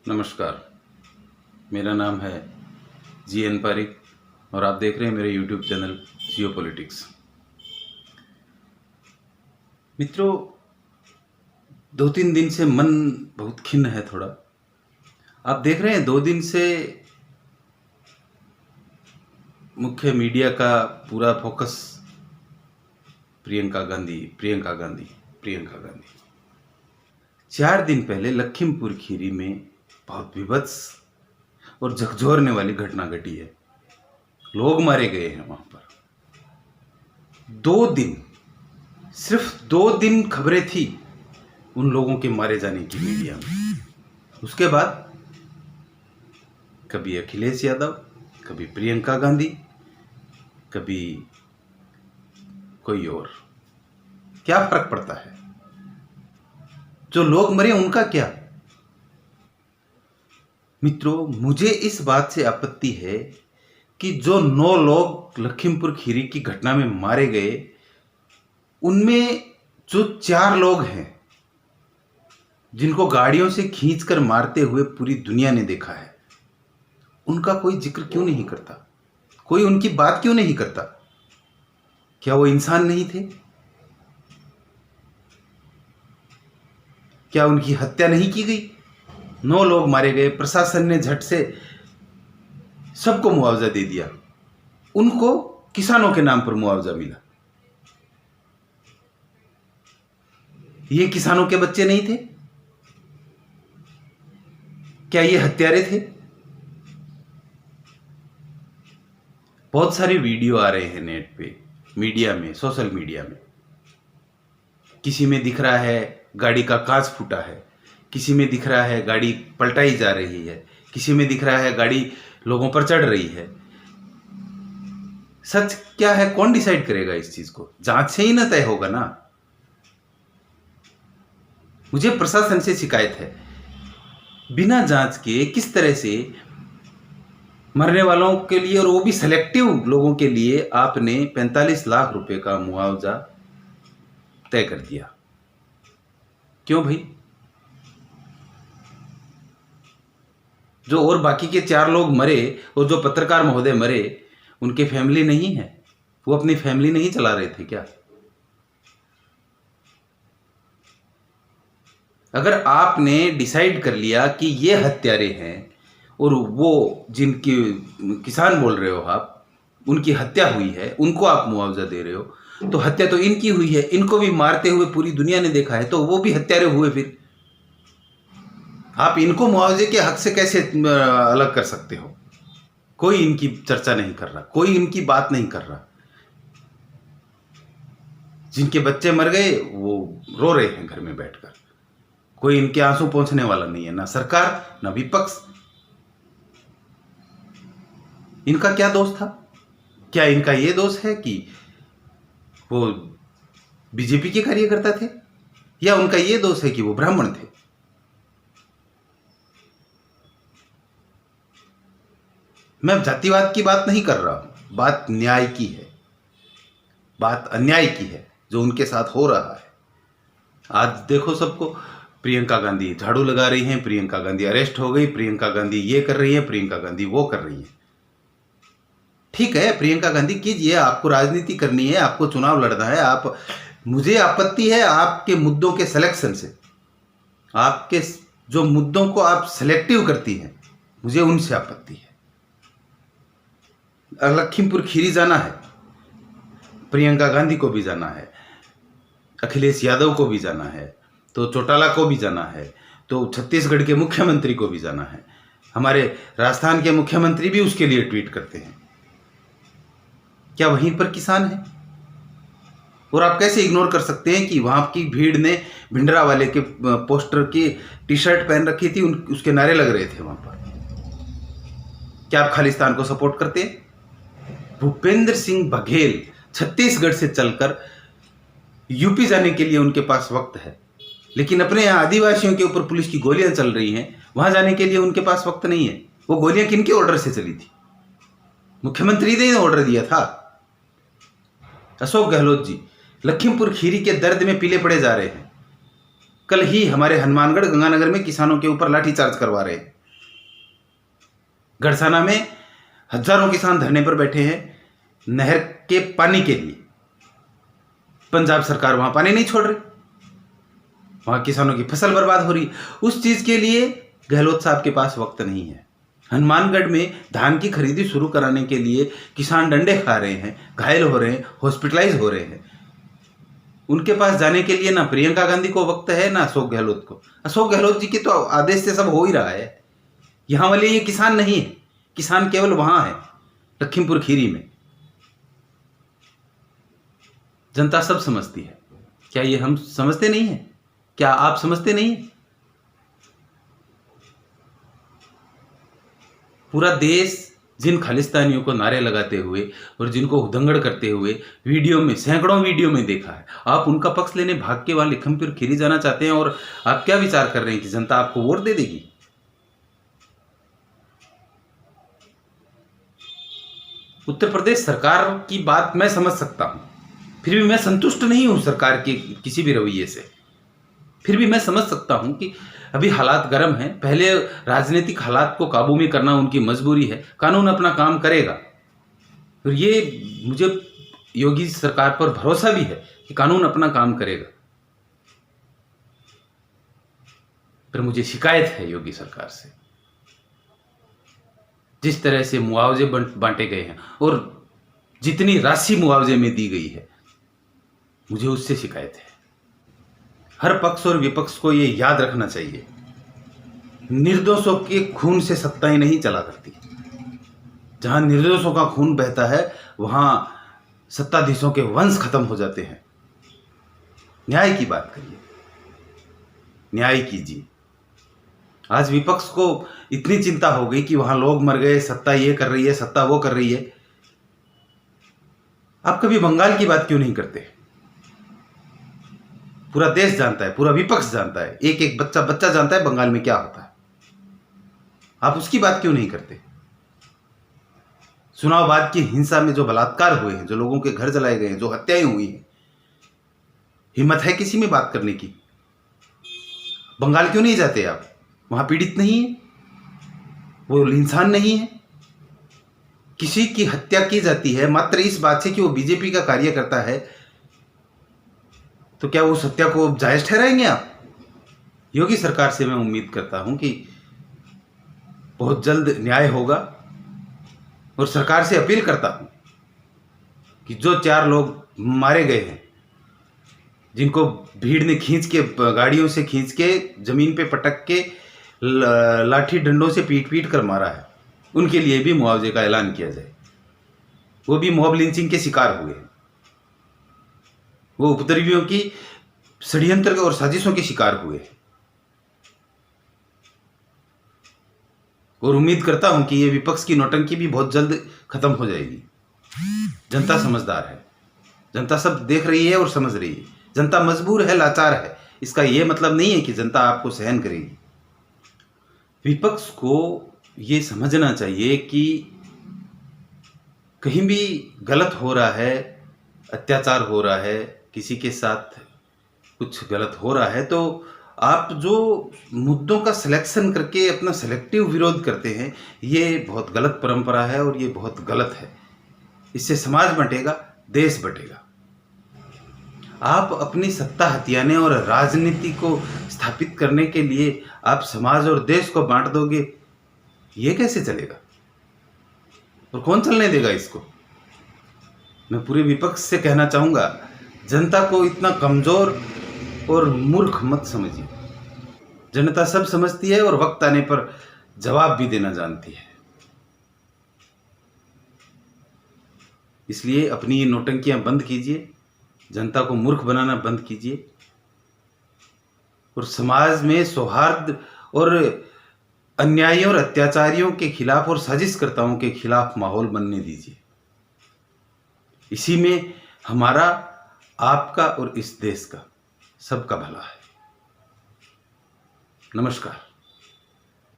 नमस्कार, मेरा नाम है GN पारिक और आप देख रहे हैं मेरे यूट्यूब चैनल जियो पॉलिटिक्स। मित्रों, 2-3 दिन से मन बहुत खिन्न है थोड़ा। आप देख रहे हैं 2 दिन से मुख्य मीडिया का पूरा फोकस प्रियंका गांधी। 4 दिन पहले लखीमपुर खीरी में बहुत विभत्स और झकझोरने वाली घटना घटी है। लोग मारे गए हैं वहां पर। 2 दिन, सिर्फ 2 दिन खबरें थी उन लोगों के मारे जाने की मीडिया में। उसके बाद कभी अखिलेश यादव, कभी प्रियंका गांधी, कभी कोई और। क्या फर्क पड़ता है? जो लोग मरे उनका क्या? मित्रों, मुझे इस बात से आपत्ति है कि जो 9 लोग लखीमपुर खीरी की घटना में मारे गए, उनमें जो 4 लोग हैं जिनको गाड़ियों से खींचकर मारते हुए पूरी दुनिया ने देखा है, उनका कोई जिक्र क्यों नहीं करता? कोई उनकी बात क्यों नहीं करता? क्या वो इंसान नहीं थे? क्या उनकी हत्या नहीं की गई? 9 लोग मारे गए, प्रशासन ने झट से सबको मुआवजा दे दिया। उनको किसानों के नाम पर मुआवजा मिला। ये किसानों के बच्चे नहीं थे? क्या ये हत्यारे थे? बहुत सारे वीडियो आ रहे हैं नेट पे, मीडिया में, सोशल मीडिया में। किसी में दिख रहा है गाड़ी का कांच फूटा है, किसी में दिख रहा है गाड़ी पलटाई जा रही है, किसी में दिख रहा है गाड़ी लोगों पर चढ़ रही है। सच क्या है कौन डिसाइड करेगा इस चीज को? जांच से ही ना तय होगा ना। मुझे प्रशासन से शिकायत है, बिना जांच के किस तरह से मरने वालों के लिए, और वो भी सेलेक्टिव लोगों के लिए, आपने 45 लाख रुपए का मुआवजा तय कर दिया। क्यों भाई? जो और बाकी के 4 लोग मरे और जो पत्रकार महोदय मरे, उनके फैमिली नहीं है? वो अपनी फैमिली नहीं चला रहे थे क्या? अगर आपने डिसाइड कर लिया कि ये हत्यारे हैं और वो जिनकी किसान बोल रहे हो आप, उनकी हत्या हुई है, उनको आप मुआवजा दे रहे हो, तो हत्या तो इनकी हुई है। इनको भी मारते हुए पूरी दुनिया ने देखा है, तो वो भी हत्यारे हुए। फिर आप इनको मुआवजे के हक से कैसे अलग कर सकते हो? कोई इनकी चर्चा नहीं कर रहा, कोई इनकी बात नहीं कर रहा। जिनके बच्चे मर गए वो रो रहे हैं घर में बैठकर। कोई इनके आंसू पहुंचने वाला नहीं है, ना सरकार ना विपक्ष। इनका क्या दोष था? क्या इनका ये दोष है कि वो बीजेपी के कार्यकर्ता थे, या उनका ये दोष है कि वो ब्राह्मण थे? मैं जातिवाद की बात नहीं कर रहा हूं, बात न्याय की है, बात अन्याय की है जो उनके साथ हो रहा है। आज देखो सबको, प्रियंका गांधी झाड़ू लगा रही हैं, प्रियंका गांधी अरेस्ट हो गई, प्रियंका गांधी ये कर रही है, प्रियंका गांधी वो कर रही है। ठीक है, प्रियंका गांधी कीजिए, आपको राजनीति करनी है, आपको चुनाव लड़ना है। आप, मुझे आपत्ति है आपके मुद्दों के सिलेक्शन से। आपके जो मुद्दों को आप सिलेक्टिव करती हैं, मुझे उनसे आपत्ति है। लखीमपुर खीरी जाना है, प्रियंका गांधी को भी जाना है, अखिलेश यादव को भी जाना है, तो चौटाला को भी जाना है, तो छत्तीसगढ़ के मुख्यमंत्री को भी जाना है। हमारे राजस्थान के मुख्यमंत्री भी उसके लिए ट्वीट करते हैं। क्या वहीं पर किसान है? और आप कैसे इग्नोर कर सकते हैं कि वहां की भीड़ ने भिंडरा वाले के पोस्टर की टी-शर्ट पहन रखी थी, उसके नारे लग रहे थे वहां पर। क्या आप खालिस्तान को सपोर्ट करते हैं? भूपेंद्र सिंह बघेल छत्तीसगढ़ से चलकर यूपी जाने के लिए उनके पास वक्त है, लेकिन अपने यहाँ आदिवासियों के ऊपर पुलिस की गोलियां चल रही हैं, वहां जाने के लिए उनके पास वक्त नहीं है। वो गोलियां किनके ऑर्डर से चली थी? मुख्यमंत्री ने ऑर्डर दिया था। अशोक गहलोत जी लखीमपुर खीरी के दर्द में पीले पड़े जा रहे हैं। कल ही हमारे हनुमानगढ़ गंगानगर में किसानों के ऊपर लाठीचार्ज करवा रहे हैं। गड़साना में हजारों किसान धरने पर बैठे हैं नहर के पानी के लिए। पंजाब सरकार वहां पानी नहीं छोड़ रही, वहां किसानों की फसल बर्बाद हो रही है। उस चीज के लिए गहलोत साहब के पास वक्त नहीं है। हनुमानगढ़ में धान की खरीदी शुरू कराने के लिए किसान डंडे खा रहे हैं, घायल हो रहे हैं, हॉस्पिटलाइज हो रहे हैं। उनके पास जाने के लिए ना प्रियंका गांधी को वक्त है ना अशोक गहलोत को। अशोक गहलोत जी के तो आदेश से सब हो ही रहा है। यहां वाले ये किसान नहीं है, किसान केवल वहां है लखीमपुर खीरी में। जनता सब समझती है। क्या ये हम समझते नहीं है? क्या आप समझते नहीं है? पूरा देश जिन खालिस्तानियों को नारे लगाते हुए और जिनको उदंगड़ करते हुए वीडियो में, सैकड़ों वीडियो में देखा है, आप उनका पक्ष लेने भाग के वहां लखीमपुर खीरी जाना चाहते हैं और आप क्या विचार कर रहे हैं कि जनता आपको वोट दे देगी? उत्तर प्रदेश सरकार की बात मैं समझ सकता हूं, फिर भी मैं संतुष्ट नहीं हूं सरकार के किसी भी रवैये से। फिर भी मैं समझ सकता हूं कि अभी हालात गर्म हैं, पहले राजनीतिक हालात को काबू में करना उनकी मजबूरी है। कानून अपना काम करेगा और ये मुझे योगी सरकार पर भरोसा भी है कि कानून अपना काम करेगा। पर मुझे शिकायत है योगी सरकार से, जिस तरह से मुआवजे बांटे गए हैं और जितनी राशि मुआवजे में दी गई है, मुझे उससे शिकायत है। हर पक्ष और विपक्ष को ये याद रखना चाहिए, निर्दोषों के खून से सत्ताएं नहीं चला करती। जहां निर्दोषों का खून बहता है वहां सत्ताधीशों के वंश खत्म हो जाते हैं। न्याय की बात करिए, न्याय कीजिए। आज विपक्ष को इतनी चिंता हो गई कि वहां लोग मर गए, सत्ता ये कर रही है, सत्ता वो कर रही है। आप कभी बंगाल की बात क्यों नहीं करते? पूरा देश जानता है, पूरा विपक्ष जानता है, एक एक बच्चा जानता है बंगाल में क्या होता है। आप उसकी बात क्यों नहीं करते? चुनाव बाद की हिंसा में जो बलात्कार हुए हैं, जो लोगों के घर जलाए गए हैं, जो हत्याएं हुई हैं, हिम्मत है किसी में बात करने की? बंगाल क्यों नहीं जाते आप? वहां पीड़ित नहीं है, वो इंसान नहीं है। किसी की हत्या की जाती है मात्र इस बात से कि वो बीजेपी का कार्य करता है, तो क्या उस हत्या को जायज ठहराएंगे आप? योगी सरकार से मैं उम्मीद करता हूं कि बहुत जल्द न्याय होगा और सरकार से अपील करता हूं कि जो 4 लोग मारे गए हैं, जिनको भीड़ ने खींच के, गाड़ियों से खींच के, जमीन पे पटक के, लाठी डंडों से पीट कर मारा है, उनके लिए भी मुआवजे का ऐलान किया जाए। वो भी मॉब लिंचिंग के शिकार हुए हैं, वो उपद्रवियों की षड्यंत्र और साजिशों के शिकार हुए हैं। और उम्मीद करता हूं कि ये विपक्ष की नौटंकी भी बहुत जल्द खत्म हो जाएगी। जनता समझदार है, जनता सब देख रही है और समझ रही है। जनता मजबूर है, लाचार है। इसका यह मतलब नहीं है कि जनता आपको सहन करेगी। विपक्ष को ये समझना चाहिए कि कहीं भी गलत हो रहा है, अत्याचार हो रहा है, किसी के साथ कुछ गलत हो रहा है, तो आप जो मुद्दों का सिलेक्शन करके अपना सेलेक्टिव विरोध करते हैं, ये बहुत गलत परंपरा है और ये बहुत गलत है। इससे समाज बंटेगा, देश बंटेगा। आप अपनी सत्ता हथियाने और राजनीति को स्थापित करने के लिए आप समाज और देश को बांट दोगे, ये कैसे चलेगा? और कौन चलने देगा इसको? मैं पूरे विपक्ष से कहना चाहूंगा, जनता को इतना कमजोर और मूर्ख मत समझिए। जनता सब समझती है और वक्त आने पर जवाब भी देना जानती है। इसलिए अपनी ये नौटंकियां बंद कीजिए, जनता को मूर्ख बनाना बंद कीजिए और समाज में सौहार्द और अन्यायियों और अत्याचारियों के खिलाफ और साजिशकर्ताओं के खिलाफ माहौल बनने दीजिए। इसी में हमारा, आपका और इस देश का सबका भला है। नमस्कार।